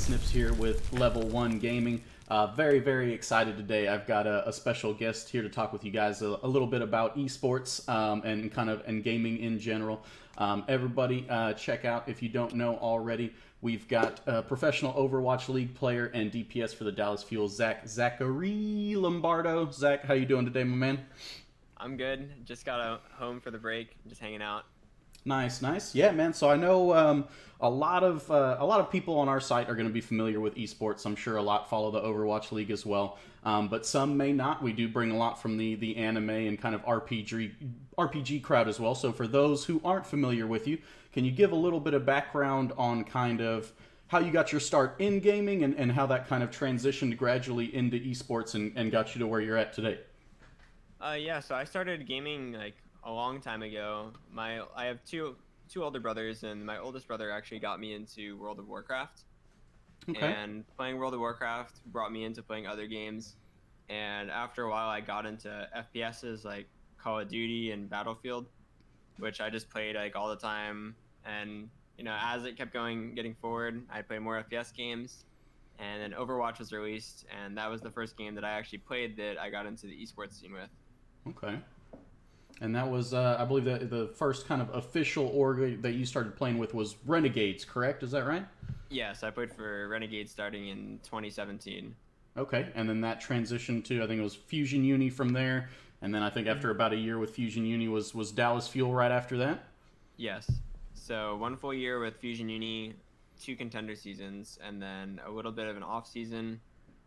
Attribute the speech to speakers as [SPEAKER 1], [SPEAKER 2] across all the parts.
[SPEAKER 1] Snips here with Level 1 Gaming. Very, very excited today. I've got a special guest here to talk with you guys a little bit about esports and gaming in general. Everybody, check out, if you don't know already, we've got a professional Overwatch League player and DPS for the Dallas Fuel, Zachary Lombardo. Zach, how you doing today, my man?
[SPEAKER 2] I'm good. Just got home for the break. Just hanging out.
[SPEAKER 1] Nice, nice. Yeah, man. So I know a lot of people on our site are going to be familiar with esports. I'm sure a lot follow the Overwatch League as well, but some may not. We do bring a lot from the anime and kind of RPG crowd as well. So for those who aren't familiar with you, can you give a little bit of background on kind of how you got your start in gaming and how that kind of transitioned gradually into esports and got you to where you're at today?
[SPEAKER 2] Yeah. So I started gaming like a long time ago. I have two older brothers, and my oldest brother actually got me into World of Warcraft.
[SPEAKER 1] Okay.
[SPEAKER 2] And playing World of Warcraft brought me into playing other games. And after a while, I got into FPSs like Call of Duty and Battlefield, which I just played like all the time. And as it kept getting forward, I played more FPS games. And then Overwatch was released, and that was the first game that I actually played that I got into the esports scene with.
[SPEAKER 1] Okay. And that was, I believe, the first kind of official org that you started playing with was Renegades, correct? Is that right?
[SPEAKER 2] Yes, I played for Renegade starting in 2017.
[SPEAKER 1] Okay, and then that transitioned to, I think it was Fusion Uni from there, and then I think after about a year with Fusion Uni was Dallas Fuel right after that?
[SPEAKER 2] Yes. So 1 full year with Fusion Uni, 2 contender seasons, and then a little bit of an off season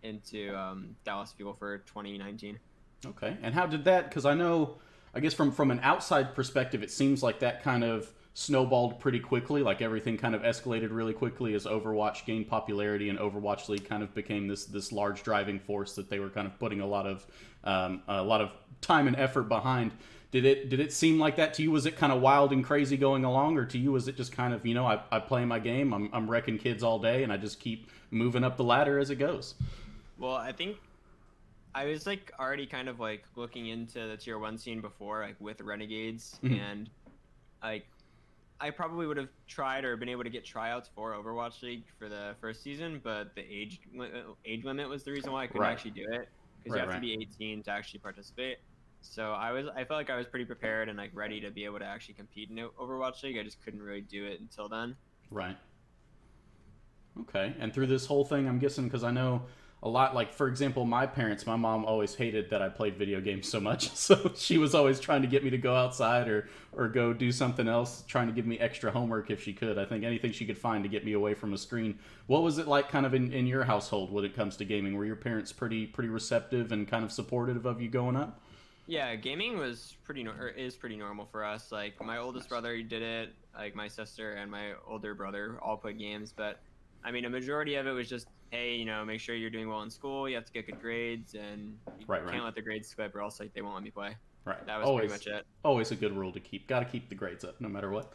[SPEAKER 2] into Dallas Fuel for 2019.
[SPEAKER 1] Okay, and how did that, because I guess from an outside perspective, it seems like that kind of snowballed pretty quickly. Like everything kind of escalated really quickly as Overwatch gained popularity and Overwatch League kind of became this large driving force that they were kind of putting a lot of time and effort behind. Did it seem like that to you? Was it kind of wild and crazy going along, or to you was it just kind of I play my game, I'm wrecking kids all day, and I just keep moving up the ladder as it goes?
[SPEAKER 2] Well, I think I was like already kind of like looking into the tier 1 scene before, like with Renegades, and like I probably would have tried or been able to get tryouts for Overwatch League for the first season, but the age limit was the reason why I couldn't actually do it, because you have to be 18 to actually participate. So I felt like I was pretty prepared and like ready to be able to actually compete in Overwatch League. I just couldn't really do it until then.
[SPEAKER 1] Right. Okay, and through this whole thing, I'm guessing, because I know a lot, like, for example, my mom always hated that I played video games so much, so she was always trying to get me to go outside or go do something else, trying to give me extra homework if she could. I think anything she could find to get me away from a screen. What was it like kind of in your household when it comes to gaming? Were your parents pretty receptive and kind of supportive of you going up?
[SPEAKER 2] Yeah, gaming was is pretty normal for us. Like my oldest brother did it, like my sister and my older brother all played games, but I mean, a majority of it was just, hey, make sure you're doing well in school. You have to get good grades, and you can't let the grades slip, or else like they won't let me play.
[SPEAKER 1] Right.
[SPEAKER 2] That was pretty much it.
[SPEAKER 1] Always a good rule to keep. Got to keep the grades up, no matter what.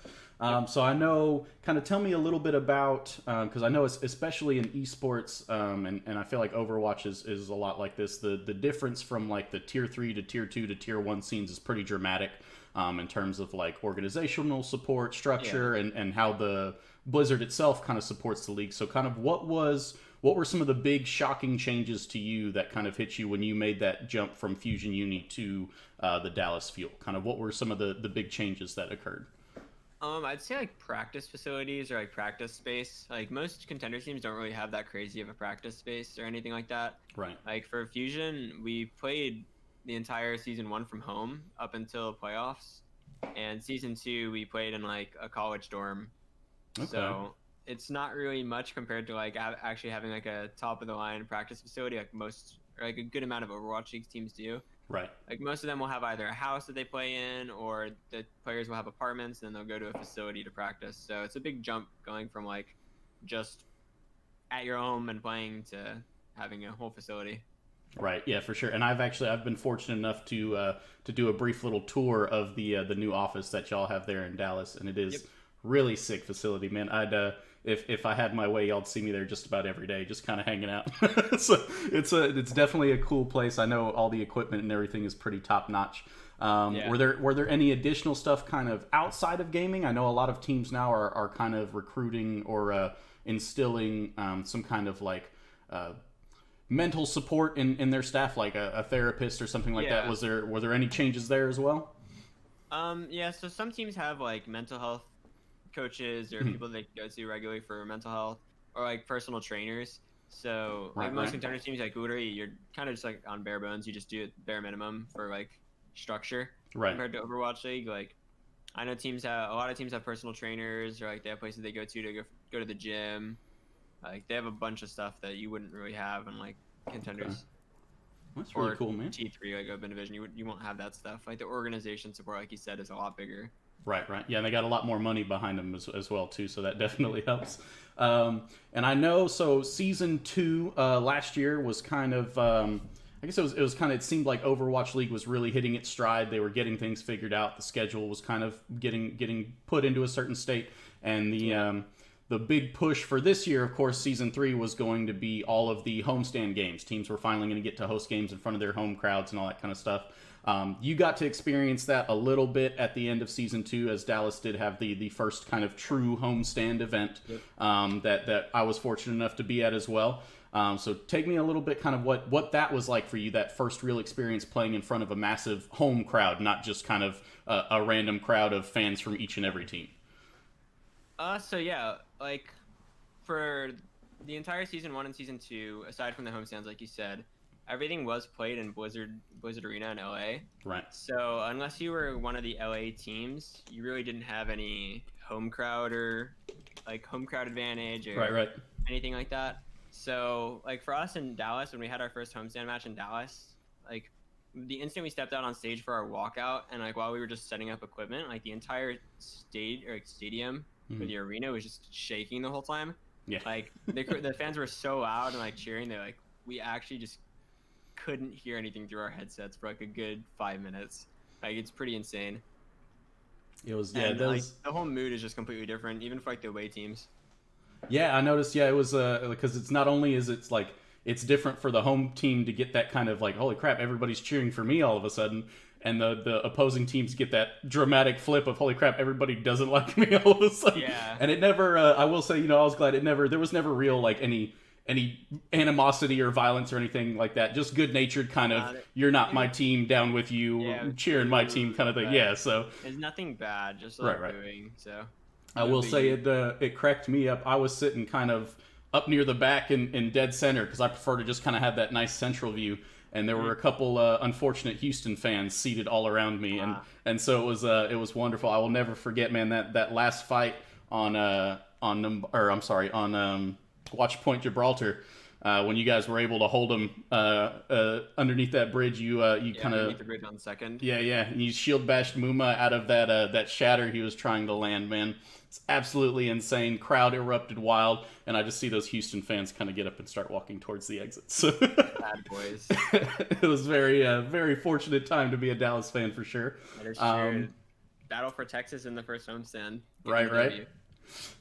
[SPEAKER 1] So I know, kind of tell me a little bit about, because I know especially in esports, and I feel like Overwatch is a lot like this. The difference from like the tier 3 to tier 2 to tier 1 scenes is pretty dramatic, in terms of like organizational support, structure, and how the Blizzard itself kind of supports the league. So kind of what were some of the big shocking changes to you that kind of hit you when you made that jump from Fusion Uni to the Dallas Fuel? Kind of what were some of the big changes that occurred?
[SPEAKER 2] I'd say like practice facilities or like practice space. Like most contender teams don't really have that crazy of a practice space or anything like that.
[SPEAKER 1] Right.
[SPEAKER 2] Like for Fusion, we played the entire season 1 from home up until playoffs, and season 2 we played in like a college dorm.
[SPEAKER 1] Okay.
[SPEAKER 2] So it's not really much compared to like actually having like a top of the line practice facility like most, or like a good amount of Overwatch League teams do.
[SPEAKER 1] Right.
[SPEAKER 2] Like most of them will have either a house that they play in, or the players will have apartments, and then they'll go to a facility to practice. So it's a big jump going from like just at your home and playing to having a whole facility.
[SPEAKER 1] Right. Yeah, for sure. And I've been fortunate enough to do a brief little tour of the new office that y'all have there in Dallas, and it is really sick facility, man. I'd if I had my way, y'all'd see me there just about every day, just kind of hanging out. So it's definitely a cool place. I know all the equipment and everything is pretty top notch. Were there any additional stuff kind of outside of gaming? I know a lot of teams now are kind of recruiting or instilling some kind of like mental support in their staff, like a therapist or something like that? Were there any changes there as well?
[SPEAKER 2] Yeah, so some teams have like mental health coaches or people that go to regularly for mental health, or like personal trainers. So like most contender teams like Udari, you're kind of just like on bare bones. You just do it bare minimum for like structure. Compared to Overwatch League, like I know a lot of teams have personal trainers, or like they have places they go to the gym. Like they have a bunch of stuff that you wouldn't really have in like contenders.
[SPEAKER 1] Okay. That's really cool, man.
[SPEAKER 2] T3, like Open Division, you won't have that stuff. Like the organization support, like you said, is a lot bigger.
[SPEAKER 1] Right. Yeah, and they got a lot more money behind them as well too, so that definitely helps. And I know, so season 2 last year was kind of, I guess it was kind of, it seemed like Overwatch League was really hitting its stride. They were getting things figured out. The schedule was kind of getting put into a certain state, and the big push for this year, of course, season 3 was going to be all of the homestand games. Teams were finally going to get to host games in front of their home crowds and all that kind of stuff. You got to experience that a little bit at the end of season 2, as Dallas did have the first kind of true homestand event that I was fortunate enough to be at as well. So take me a little bit kind of what that was like for you, that first real experience playing in front of a massive home crowd, not just kind of a random crowd of fans from each and every team.
[SPEAKER 2] So yeah, like for the entire season 1 and season 2, aside from the homestands, like you said, everything was played in Blizzard Arena in LA.
[SPEAKER 1] Right.
[SPEAKER 2] So unless you were one of the LA teams, you really didn't have any home crowd or like home crowd advantage or anything like that. So like for us in Dallas, when we had our first homestand match in Dallas, like the instant we stepped out on stage for our walkout, and like while we were just setting up equipment, like the entire stadium for the arena was just shaking the whole time.
[SPEAKER 1] Yeah.
[SPEAKER 2] Like the fans were so loud and like cheering, they like we actually just couldn't hear anything through our headsets for like a good 5 minutes. Like it's pretty insane.
[SPEAKER 1] It was
[SPEAKER 2] like, the whole mood is just completely different, even for like the away teams.
[SPEAKER 1] Yeah, I noticed. Yeah, it was because it's not only is it's like it's different for the home team to get that kind of like, holy crap, everybody's cheering for me all of a sudden, and the opposing teams get that dramatic flip of, holy crap, everybody doesn't like me all of a sudden.
[SPEAKER 2] Yeah.
[SPEAKER 1] And it never, I will say, I was glad there was never real like any animosity or violence or anything like that. Just good natured kind of, you're not my team, down with you, cheering my team kind of thing. Yeah, so
[SPEAKER 2] there's nothing bad, just like booing. So
[SPEAKER 1] I will say it cracked me up. I was sitting kind of up near the back in dead center because I prefer to just kind of have that nice central view. And there were a couple unfortunate Houston fans seated all around me, and so it was wonderful. I will never forget, man, that last fight on Watch Point Gibraltar, when you guys were able to hold them underneath that bridge. You kind of
[SPEAKER 2] underneath the bridge on second.
[SPEAKER 1] Yeah, and you shield bashed Muma out of that shatter he was trying to land, man. It's absolutely insane. Crowd erupted wild, and I just see those Houston fans kind of get up and start walking towards the exit. So
[SPEAKER 2] bad boys.
[SPEAKER 1] It was very fortunate time to be a Dallas fan for sure.
[SPEAKER 2] That is true. Battle for Texas in the first homestand.
[SPEAKER 1] Right.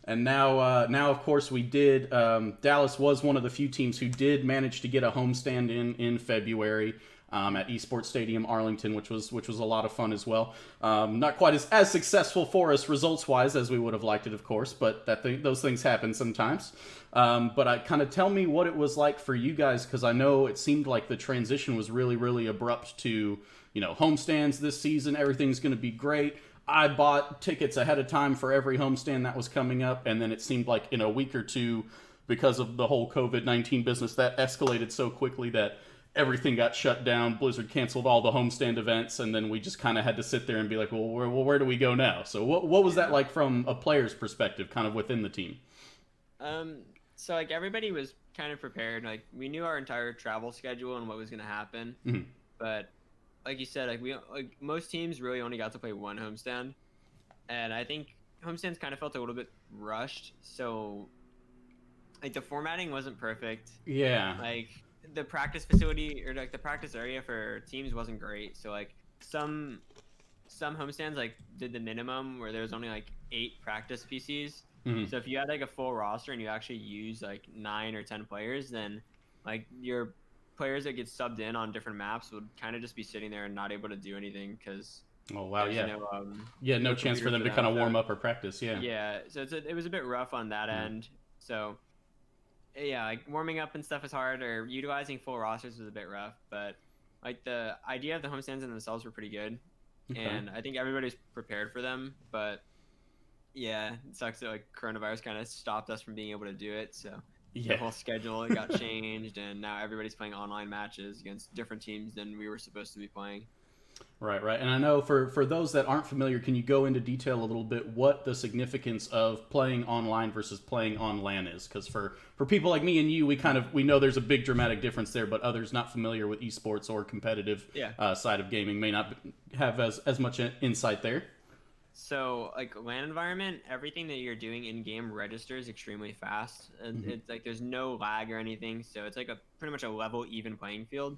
[SPEAKER 1] And now of course we did. Dallas was one of the few teams who did manage to get a homestand in February. At Esports Stadium Arlington, which was a lot of fun as well. Not quite as successful for us results-wise as we would have liked it, of course, but those things happen sometimes. But kind of tell me what it was like for you guys, because I know it seemed like the transition was really, really abrupt to, homestands this season. Everything's going to be great. I bought tickets ahead of time for every homestand that was coming up, and then it seemed like in a week or two, because of the whole COVID-19 business, that escalated so quickly that everything got shut down. Blizzard canceled all the homestand events, and then we just kind of had to sit there and be like, well, where do we go now? So what was that like from a player's perspective, kind of within the team?
[SPEAKER 2] So like everybody was kind of prepared. Like we knew our entire travel schedule and what was going to happen.
[SPEAKER 1] Mm-hmm.
[SPEAKER 2] But like you said, like most teams really only got to play one homestand, and I think homestands kind of felt a little bit rushed. So like the formatting wasn't perfect.
[SPEAKER 1] Yeah.
[SPEAKER 2] Like the practice facility or like the practice area for teams wasn't great. So like some homestands like did the minimum where there was only like 8 practice PCs.
[SPEAKER 1] Mm-hmm.
[SPEAKER 2] So if you had like a full roster and you actually use like 9 or 10 players, then like your players that get subbed in on different maps would kind of just be sitting there and not able to do anything because
[SPEAKER 1] no chance for them to kind of warm up or practice. So
[SPEAKER 2] it was a bit rough on that end. So yeah, like warming up and stuff is hard, or utilizing full rosters was a bit rough. But like the idea of the homestands in themselves were pretty good,
[SPEAKER 1] Okay.
[SPEAKER 2] and I think everybody's prepared for them. But yeah, it sucks that like coronavirus kind of stopped us from being able to do it. So the
[SPEAKER 1] Yeah.
[SPEAKER 2] whole schedule got changed, and now everybody's playing online matches against different teams than we were supposed to be playing.
[SPEAKER 1] Right, right. And I know for those that aren't familiar, can you go into detail a little bit what the significance of playing online versus playing on LAN is? Because for people like me and you, we know there's a big dramatic difference there, but others not familiar with esports or competitive
[SPEAKER 2] Yeah.
[SPEAKER 1] side of gaming may not have as much insight there.
[SPEAKER 2] So like LAN environment, everything that you're doing in game registers extremely fast, and it's like there's no lag or anything. So it's like a pretty much a level, even playing field.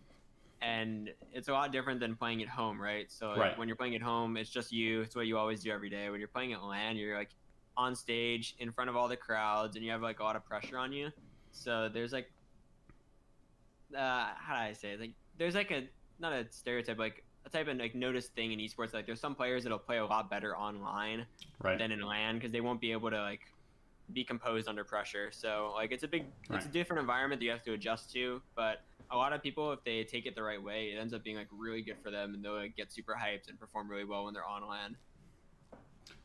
[SPEAKER 2] And it's a lot different than playing at home, right? So like,
[SPEAKER 1] Right.
[SPEAKER 2] when you're playing at home, it's just you. It's what you always do every day. When you're playing at LAN, you're like on stage in front of all the crowds, and you have like a lot of pressure on you. So there's like, how do I say it? Like there's like a not a stereotype, like a type of like noticed thing in esports. Like there's some players that'll play a lot better online
[SPEAKER 1] Right.
[SPEAKER 2] than in LAN because they won't be able to like be composed under pressure. So like it's
[SPEAKER 1] Right.
[SPEAKER 2] a different environment that you have to adjust to. But a lot of people, if they take it the right way, it ends up being like really good for them, and they'll like get super hyped and perform really well when they're on LAN.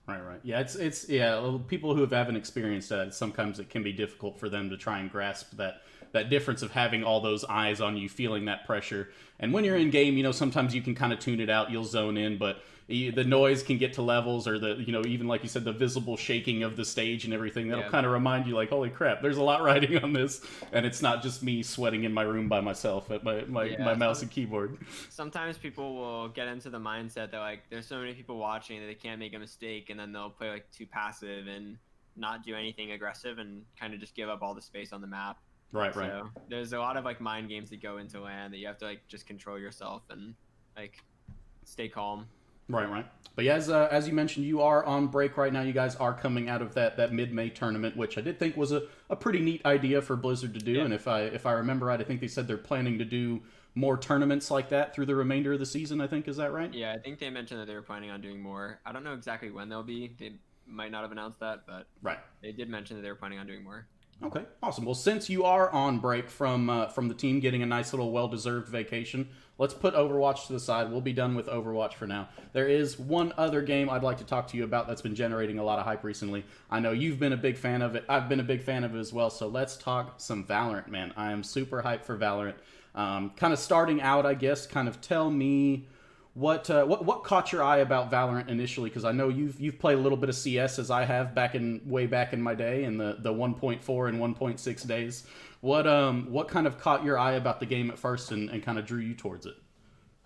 [SPEAKER 1] Right, right. Yeah, it's yeah. People who haven't experienced that, sometimes it can be difficult for them to try and grasp that difference of having all those eyes on you, feeling that pressure. And when you're in game, sometimes you can kind of tune it out, you'll zone in, but the noise can get to levels, or the even like you said, the visible shaking of the stage and everything. That'll kind of remind you, like, holy crap, there's a lot riding on this, and it's not just me sweating in my room by myself at my mouse and keyboard.
[SPEAKER 2] Sometimes people will get into the mindset that like there's so many people watching that they can't make a mistake, and then they'll play like too passive and not do anything aggressive and kind of just give up all the space on the map.
[SPEAKER 1] Right, right.
[SPEAKER 2] So there's a lot of like mind games that go into LAN that you have to like just control yourself and like stay calm.
[SPEAKER 1] Right, right. But yeah, as you mentioned, you are on break right now. You guys are coming out of that mid-May tournament, which I did think was a pretty neat idea for Blizzard to do.
[SPEAKER 2] Yeah.
[SPEAKER 1] And if I remember right, I think they said they're planning to do more tournaments like that through the remainder of the season. I think, is that right?
[SPEAKER 2] Yeah, I think they mentioned that they were planning on doing more. I don't know exactly when they'll be. They might not have announced that, but
[SPEAKER 1] Right.
[SPEAKER 2] they did mention that they were planning on doing more.
[SPEAKER 1] Okay, awesome. Well, since you are on break from the team getting a nice little well-deserved vacation, let's put Overwatch to the side. We'll be done with Overwatch for now. There is one other game I'd like to talk to you about that's been generating a lot of hype recently. I know you've been a big fan of it. I've been a big fan of it as well. So let's talk some Valorant, man. I am super hyped for Valorant. Kind of starting out, I guess. Kind of tell me what caught your eye about Valorant initially? Because I know you've played a little bit of CS as I have way back in my day in the 1.4 and 1.6 days. What kind of caught your eye about the game at first and kind of drew you towards it?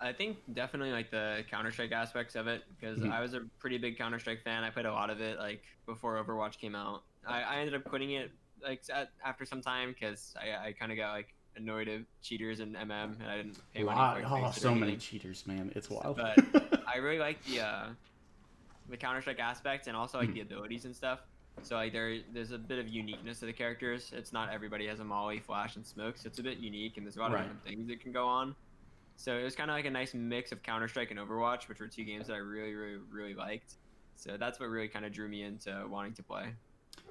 [SPEAKER 2] I think definitely like the Counter-Strike aspects of it, because I was a pretty big Counter-Strike fan. I played a lot of it like before Overwatch came out. I ended up quitting it like after some time because I kind of got like annoyed of cheaters and MM, and I didn't pay money for it.
[SPEAKER 1] So many cheaters, man. It's wild.
[SPEAKER 2] But I really like the Counter-Strike aspect and also like the abilities and stuff. So like there's a bit of uniqueness to the characters. It's not everybody has a molly, flash, and smoke, so it's a bit unique, and there's a lot of different things that can go on. So it was kind of like a nice mix of Counter-Strike and Overwatch, which were two games that I really, really, really liked. So that's what really kind of drew me into wanting to play.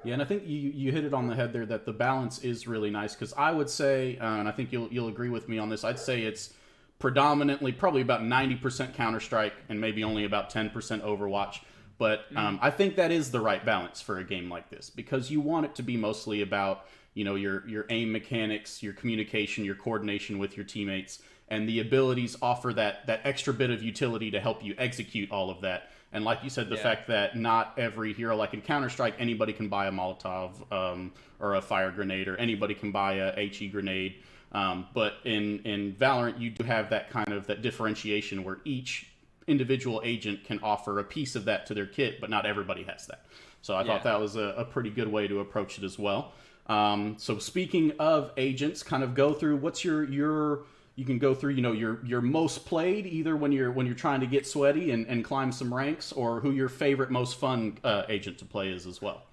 [SPEAKER 1] Yeah, and I think you hit it on the head there that the balance is really nice, because I would say, and I think you'll agree with me on this, I'd say it's predominantly probably about 90% Counter-Strike and maybe only about 10% Overwatch. But I think that is the right balance for a game like this, because you want it to be mostly about your aim mechanics, your communication, your coordination with your teammates, and the abilities offer that extra bit of utility to help you execute all of that. And like you said, the fact that not every hero, like in Counter-Strike, anybody can buy a Molotov or a fire grenade, or anybody can buy a HE grenade. But in Valorant, you do have that kind of that differentiation where each individual agent can offer a piece of that to their kit, but not everybody has that. So I thought that was a pretty good way to approach it as well. So speaking of agents, kind of go through what's your you can go through your most played, either when you're trying to get sweaty and climb some ranks, or who your favorite most fun agent to play is as well.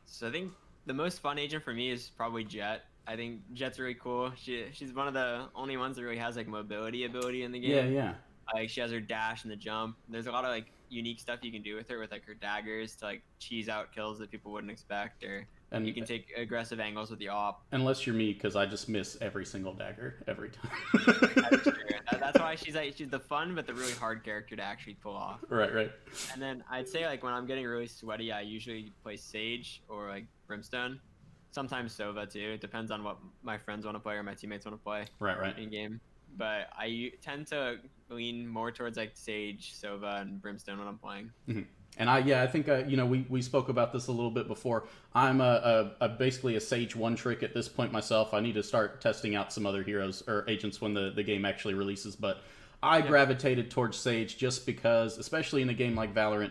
[SPEAKER 2] So I think the most fun agent for me is probably Jett. I think Jett's really cool. She's one of the only ones that really has like mobility ability in the game.
[SPEAKER 1] Yeah.
[SPEAKER 2] Like she has her dash and the jump. There's a lot of like unique stuff you can do with her, with like her daggers to like cheese out kills that people wouldn't expect, or
[SPEAKER 1] And
[SPEAKER 2] you can take aggressive angles with the op.
[SPEAKER 1] unless you're me, because I just miss every single dagger every
[SPEAKER 2] That's
[SPEAKER 1] time.
[SPEAKER 2] true. That's why she's the fun but the really hard character to actually pull off.
[SPEAKER 1] Right.
[SPEAKER 2] And then I'd say like when I'm getting really sweaty, I usually play Sage or like Brimstone. Sometimes Sova too. It depends on what my friends want to play or my teammates want to play
[SPEAKER 1] Right.
[SPEAKER 2] in game. But I tend to lean more towards like Sage, Sova, and Brimstone when I'm playing.
[SPEAKER 1] Mm-hmm. And I think we spoke about this a little bit before. I'm a basically a Sage one trick at this point myself. I need to start testing out some other heroes or agents when the game actually releases. But I gravitated towards Sage just because, especially in a game like Valorant,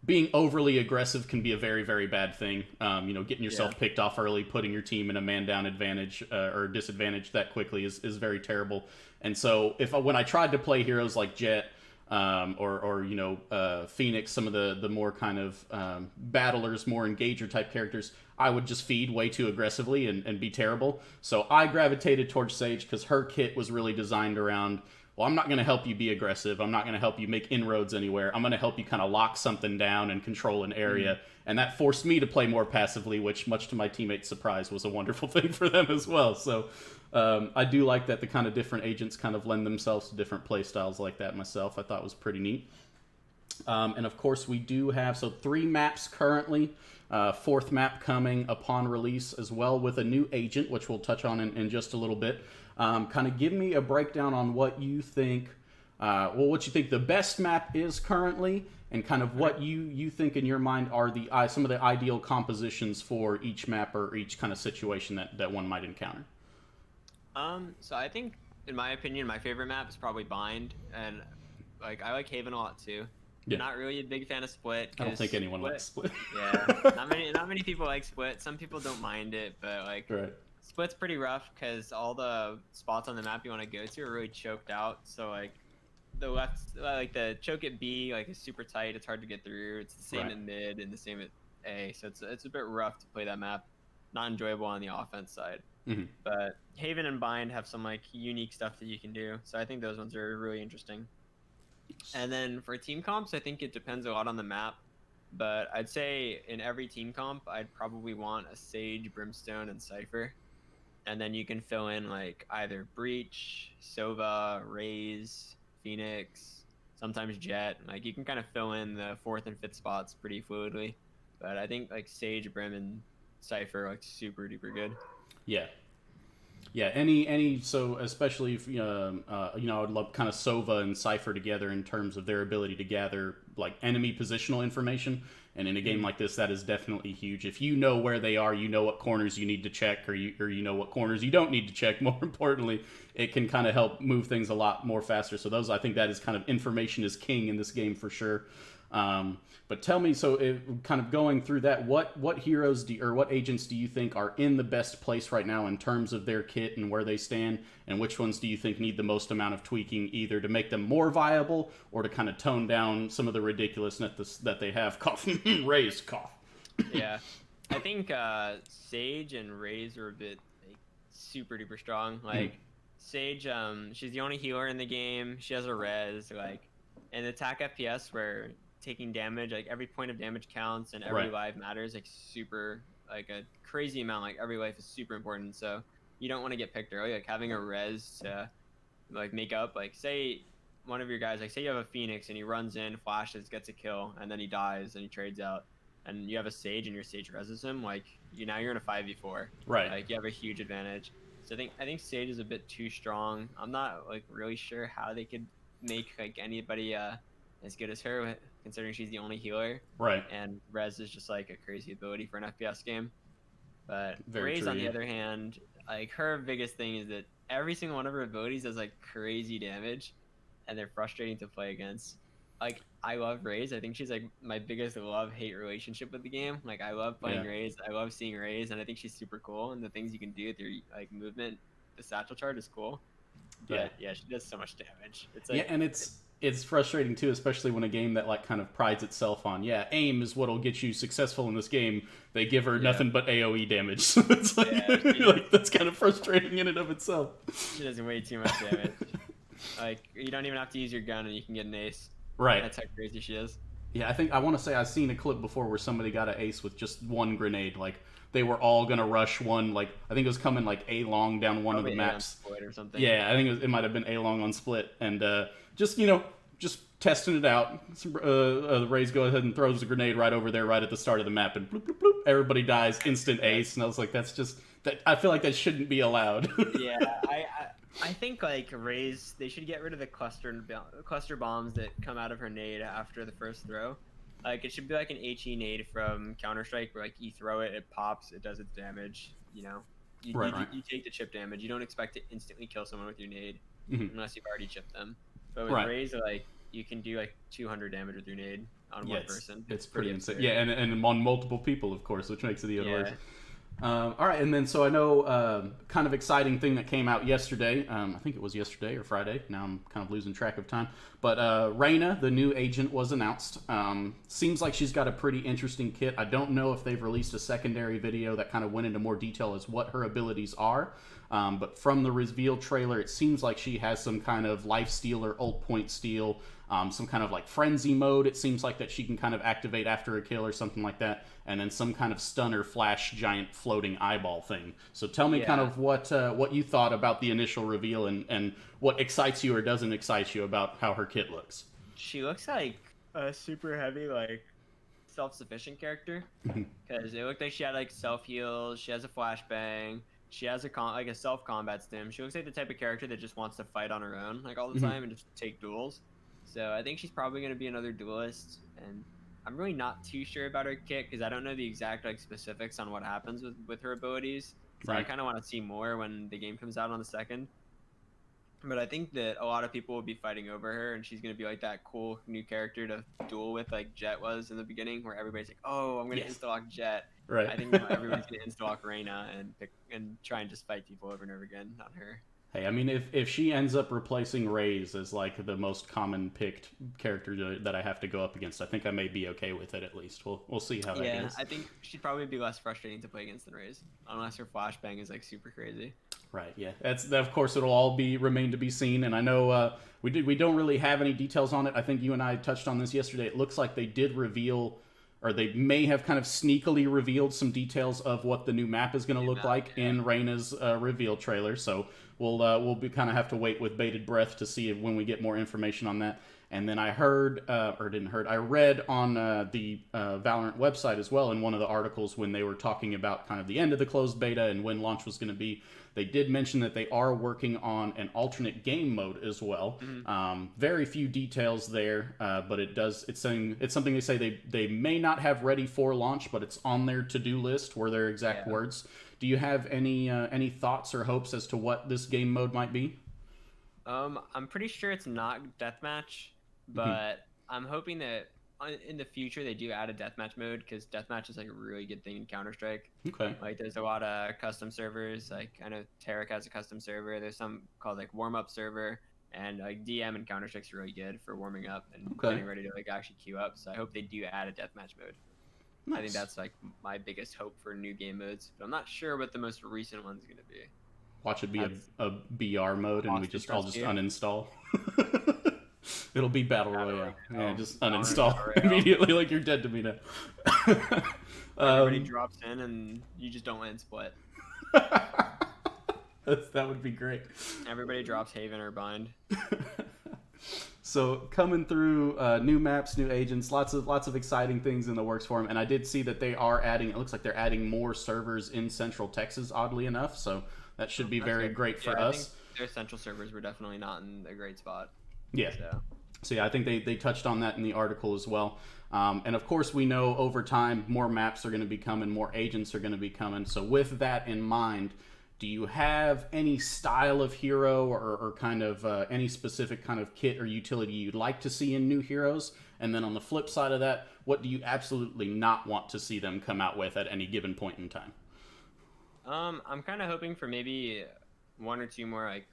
[SPEAKER 1] being overly aggressive can be a very, very bad thing. Getting yourself picked off early, putting your team in a man-down advantage or disadvantage that quickly is very terrible. And so when I tried to play heroes like Jett or Phoenix, some of the more kind of battlers, more engager type characters, I would just feed way too aggressively and be terrible. So I gravitated towards Sage because her kit was really designed around, well, I'm not going to help you be aggressive. I'm not going to help you make inroads anywhere. I'm going to help you kind of lock something down and control an area. Mm-hmm. And that forced me to play more passively, which, much to my teammates' surprise, was a wonderful thing for them as well. So I do like that the kind of different agents kind of lend themselves to different play styles like that myself. I thought was pretty neat. And of course, we do have 3 maps currently. 4th map coming upon release as well with a new agent, which we'll touch on in just a little bit. Kind of give me a breakdown on what you think, what you think the best map is currently, and kind of what you think in your mind are some of the ideal compositions for each map or each kind of situation that one might encounter.
[SPEAKER 2] So I think, in my opinion, my favorite map is probably Bind, and like I like Haven a lot too. Yeah. Not really a big fan of Split.
[SPEAKER 1] I don't think anyone likes Split.
[SPEAKER 2] Yeah, not many people like Split. Some people don't mind it, but like Split's pretty rough because all the spots on the map you want to go to are really choked out. So like the left, like the choke at B, like is super tight. It's hard to get through. It's the same at mid and the same at A. So it's a bit rough to play that map. Not enjoyable on the offense side. Mm-hmm. But Haven and Bind have some like unique stuff that you can do. So I think those ones are really interesting. And then for team comps, I think it depends a lot on the map. But I'd say in every team comp, I'd probably want a Sage, Brimstone, and Cypher. And then you can fill in like either Breach, Sova, Raze, Phoenix, sometimes Jett. Like you can kind of fill in the 4th and 5th spots pretty fluidly. But I think like Sage, Brim, and Cypher are like super duper good.
[SPEAKER 1] Yeah. Yeah, any so especially if I would love kind of Sova and Cypher together in terms of their ability to gather like enemy positional information, and in a game like this, that is definitely huge. If you know where they are, you know what corners you need to check, or you know what corners you don't need to check. More importantly, it can kind of help move things a lot more faster. So I think that is kind of information is king in this game for sure. But tell me, kind of going through that, what heroes what agents do you think are in the best place right now in terms of their kit and where they stand, and which ones do you think need the most amount of tweaking, either to make them more viable or to kind of tone down some of the ridiculousness that they have? Cough, Raze, cough.
[SPEAKER 2] Yeah, I think Sage and Raze are a bit like, super duper strong. Like Sage, she's the only healer in the game. She has a res, like, and attack FPS where taking damage, like every point of damage counts and every life matters, like super, like a crazy amount. Like every life is super important, so you don't want to get picked early. Like having a res to like make up, like say one of your guys, like say you have a Phoenix and he runs in, flashes, gets a kill, and then he dies and he trades out, and you have a Sage and your Sage reses him, like you're in a 5v4, like you have a huge advantage. So I think Sage is a bit too strong. I'm not like really sure how they could make like anybody as good as her, considering she's the only healer. And Res is just like a crazy ability for an FPS game. But Raze, on the other hand, like her biggest thing is that every single one of her abilities does like crazy damage, and they're frustrating to play against. Like I love Raze. I think she's like my biggest love-hate relationship with the game. Like I love playing Raze. I love seeing Raze, and I think she's super cool. And the things you can do with your like movement, the satchel chart is cool. But yeah, she does so much damage. It's like,
[SPEAKER 1] and it's frustrating too, especially when a game that like kind of prides itself on aim is what'll get you successful in this game. They give her nothing but AoE damage, so it's like, like that's kind of frustrating in and of itself.
[SPEAKER 2] She does way too much damage. Like you don't even have to use your gun and you can get an ace.
[SPEAKER 1] Right.
[SPEAKER 2] That's how crazy she is.
[SPEAKER 1] Yeah, I think I want to say I've seen a clip before where somebody got an ace with just one grenade. Like they were all gonna rush one. Like I think it was coming like a long down one
[SPEAKER 2] Probably
[SPEAKER 1] of the
[SPEAKER 2] A on
[SPEAKER 1] maps.
[SPEAKER 2] Split or something.
[SPEAKER 1] Yeah, I think it might have been a long on split, and just just testing it out. The Rays go ahead and throws a grenade right over there, right at the start of the map, and bloop, bloop, bloop, everybody dies, instant ace. And I was like, that's just that. I feel like that shouldn't be allowed.
[SPEAKER 2] Yeah, I think like Rays, they should get rid of the cluster bombs that come out of her nade after the first throw. Like it should be like an HE nade from Counter Strike, where like you throw it, it pops, it does its damage.
[SPEAKER 1] Right.
[SPEAKER 2] You take the chip damage. You don't expect to instantly kill someone with your nade unless you've already chipped them. But with
[SPEAKER 1] Right.
[SPEAKER 2] Rays, like you can do like 200 damage with your nade on one person.
[SPEAKER 1] It's pretty insane.
[SPEAKER 2] absurd.
[SPEAKER 1] Yeah, and on multiple people, of course, which makes it even
[SPEAKER 2] Yeah.
[SPEAKER 1] worse. All right, and then so I know kind of exciting thing that came out yesterday. I think it was yesterday or Friday. Now I'm kind of losing track of time. But Reyna, the new agent, was announced. Seems like she's got a pretty interesting kit. I don't know if they've released a secondary video that kind of went into more detail as what her abilities are. But from the reveal trailer, it seems like she has some kind of life steal or ult point steal, some kind of like frenzy mode. It seems like that she can kind of activate after a kill or something like that, and then some kind of stunner flash giant floating eyeball thing. So tell me kind of what you thought about the initial reveal and what excites you or doesn't excite you about how her kit looks.
[SPEAKER 2] She looks like a super heavy, like self-sufficient character because it looked like she had like self-heal. She has a flashbang. She has a self-combat stim. She looks like the type of character that just wants to fight on her own like all the time and just take duels. So I think she's probably going to be another duelist, and I'm really not too sure about her kit because I don't know the exact like specifics on what happens with her abilities. So I kind of want to see more when the game comes out on the 2nd. But I think that a lot of people will be fighting over her, and she's going to be like that cool new character to duel with, like Jet was in the beginning, where everybody's like, "Oh, I'm going to insta-lock Jet."
[SPEAKER 1] Right.
[SPEAKER 2] I think everybody's going to insta-lock Reyna and try and just fight people over and over again, not her.
[SPEAKER 1] Hey, I mean, if she ends up replacing Raze as like the most common picked character that I have to go up against, I think I may be okay with it at least. We'll see how that goes.
[SPEAKER 2] Yeah, I think she'd probably be less frustrating to play against than Raze, unless her flashbang is like super crazy.
[SPEAKER 1] Right. Yeah. That's of course it'll all remain to be seen. And I know we don't really have any details on it. I think you and I touched on this yesterday. It looks like they did reveal, or they may have kind of sneakily revealed some details of what the new map is going to look like in Reyna's reveal trailer. So we'll be kind of have to wait with bated breath to see when we get more information on that. And then I I read on the Valorant website as well in one of the articles when they were talking about kind of the end of the closed beta and when launch was going to be. They did mention that they are working on an alternate game mode as well. Very few details there, but it's something they say they may not have ready for launch, but it's on their to-do list, were their exact words. Do you have any thoughts or hopes as to what this game mode might be?
[SPEAKER 2] I'm pretty sure it's not deathmatch, but I'm hoping that in the future they do add a deathmatch mode, because deathmatch is like a really good thing in Counter-Strike.
[SPEAKER 1] Okay.
[SPEAKER 2] Like there's a lot of custom servers. Like I know Tarek has a custom server. There's some called like warm-up server, and like DM and Counter-Strike's really good for warming up and getting ready to like actually queue up. So I hope they do add a deathmatch mode. Nice. I think that's like my biggest hope for new game modes, but I'm not sure what the most recent one's gonna be.
[SPEAKER 1] Watch it be a BR mode, and we just uninstall. It'll be Battle Royale. Yeah, just uninstall immediately, like you're dead to me now.
[SPEAKER 2] Everybody drops in, and you just don't win split.
[SPEAKER 1] That would be great.
[SPEAKER 2] Everybody drops Haven or Bind.
[SPEAKER 1] So coming through new maps, new agents, lots of exciting things in the works for them. And I did see that they are adding. It looks like they're adding more servers in Central Texas, oddly enough. So that should be very great for us.
[SPEAKER 2] I think their Central servers were definitely not in a great spot.
[SPEAKER 1] Yeah. So yeah, I think they touched on that in the article as well. And of course, we know over time more maps are going to be coming, more agents are going to be coming. So with that in mind, do you have any style of hero or kind of any specific kind of kit or utility you'd like to see in new heroes? And then on the flip side of that, what do you absolutely not want to see them come out with at any given point in time?
[SPEAKER 2] I'm kind of hoping for maybe one or two more like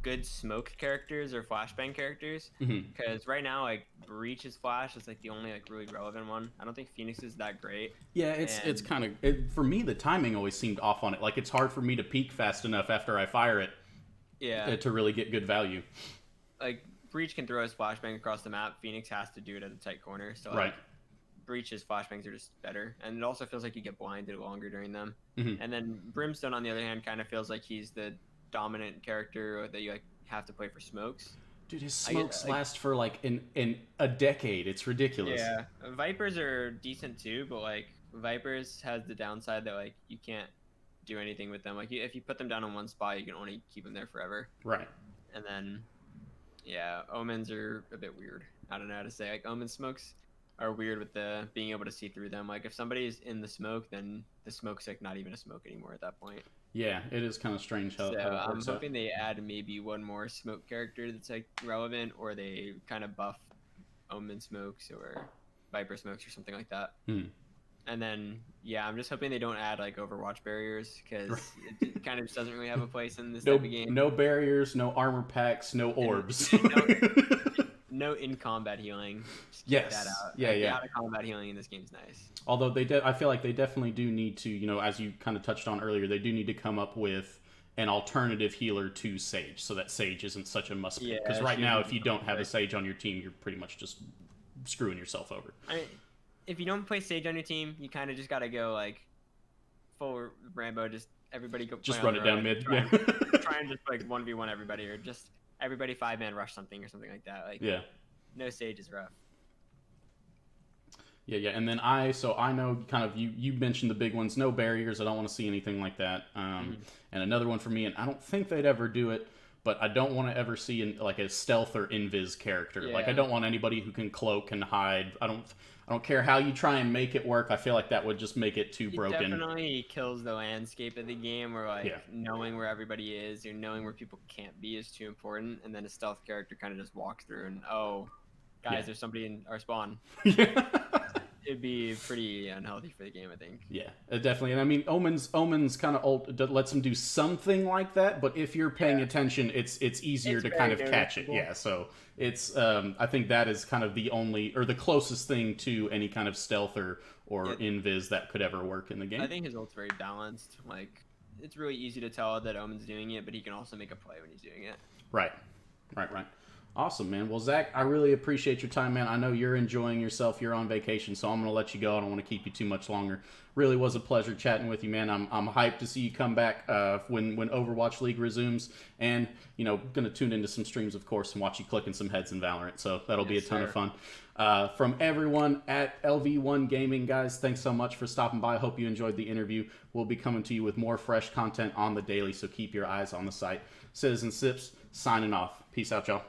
[SPEAKER 2] good smoke characters or flashbang characters, because right now like Breach's flash is like the only like really relevant one. I don't think Phoenix is that great.
[SPEAKER 1] Yeah, it's kind of for me, the timing always seemed off on it. Like it's hard for me to peek fast enough after I fire it, to really get good value.
[SPEAKER 2] Like Breach can throw his flashbang across the map. Phoenix has to do it at a tight corner. So like,
[SPEAKER 1] Right.
[SPEAKER 2] Breach's flashbangs are just better, and it also feels like you get blinded longer during them.
[SPEAKER 1] Mhm.
[SPEAKER 2] And then Brimstone, on the other hand, kind of feels like he's the dominant character that you like have to play for smokes.
[SPEAKER 1] Dude, his smokes last for like in a decade. It's ridiculous.
[SPEAKER 2] Yeah, Vipers are decent too, but like Vipers has the downside that like you can't do anything with them. Like if you put them down in one spot, you can only keep them there forever.
[SPEAKER 1] Right.
[SPEAKER 2] And then, yeah, Omens are a bit weird. I don't know how to say. Like Omen smokes are weird with the being able to see through them. Like if somebody's in the smoke, then the smoke's like not even a smoke anymore at that point.
[SPEAKER 1] Yeah, it is kind of strange how,
[SPEAKER 2] So
[SPEAKER 1] how it
[SPEAKER 2] I'm
[SPEAKER 1] works out.
[SPEAKER 2] hoping they add maybe one more smoke character that's like relevant, or they kind of buff Omen smokes or Viper smokes or something like that.
[SPEAKER 1] Hmm.
[SPEAKER 2] And then yeah, I'm just hoping they don't add like Overwatch barriers, because it kind of just doesn't really have a place in this type of game.
[SPEAKER 1] No barriers, no armor packs, no orbs.
[SPEAKER 2] No in combat healing. Just keep
[SPEAKER 1] Yes.
[SPEAKER 2] that out.
[SPEAKER 1] Yeah,
[SPEAKER 2] Like,
[SPEAKER 1] yeah.
[SPEAKER 2] The out of combat healing in this game is nice.
[SPEAKER 1] Although I feel like they definitely do need to, you know, as you kind of touched on earlier, they do need to come up with an alternative healer to Sage, so that Sage isn't such a must pick. Because right now, if you don't have a Sage on your team, you're pretty much just screwing yourself over.
[SPEAKER 2] I mean, if you don't play Sage on your team, you kind of just got to go like full Rambo. Just everybody go.
[SPEAKER 1] Just
[SPEAKER 2] play
[SPEAKER 1] run
[SPEAKER 2] on
[SPEAKER 1] it
[SPEAKER 2] their
[SPEAKER 1] down
[SPEAKER 2] own.
[SPEAKER 1] mid.
[SPEAKER 2] Try,
[SPEAKER 1] Yeah.
[SPEAKER 2] try and just like 1v1 everybody, or just everybody 5-man rush something or something like that. Like
[SPEAKER 1] Yeah.
[SPEAKER 2] no Sage is rough.
[SPEAKER 1] Yeah. And then I know kind of you mentioned the big ones, no barriers. I don't want to see anything like that. And another one for me, and I don't think they'd ever do it, but I don't want to ever see like a stealth or invis character.
[SPEAKER 2] Yeah.
[SPEAKER 1] Like I don't want anybody who can cloak and hide. I don't care how you try and make it work. I feel like that would just make it too broken.
[SPEAKER 2] It definitely kills the landscape of the game, where like
[SPEAKER 1] Yeah.
[SPEAKER 2] knowing where everybody is or knowing where people can't be is too important, and then a stealth character kind of just walks through and guys, there's somebody in our spawn.
[SPEAKER 1] Yeah.
[SPEAKER 2] It'd be pretty unhealthy for the game, I think.
[SPEAKER 1] Yeah, definitely. And I mean, Omen's kind of old, lets him do something like that, but if you're paying attention, it's easier to kind of catch it. Yeah, so it's I think that is kind of the only or the closest thing to any kind of stealth or invis that could ever work in the game.
[SPEAKER 2] I think his ult's very balanced. Like it's really easy to tell that Omen's doing it, but he can also make a play when he's doing it.
[SPEAKER 1] Right. Awesome, man. Well, Zach, I really appreciate your time, man. I know you're enjoying yourself. You're on vacation, so I'm going to let you go. I don't want to keep you too much longer. Really was a pleasure chatting with you, man. I'm hyped to see you come back when Overwatch League resumes, and, you know, going to tune into some streams, of course, and watch you clicking some heads in Valorant, so that'll be a ton of fun. From everyone at LV1 Gaming, guys, thanks so much for stopping by. Hope you enjoyed the interview. We'll be coming to you with more fresh content on the daily, so keep your eyes on the site. Citizen Sips, signing off. Peace out, y'all.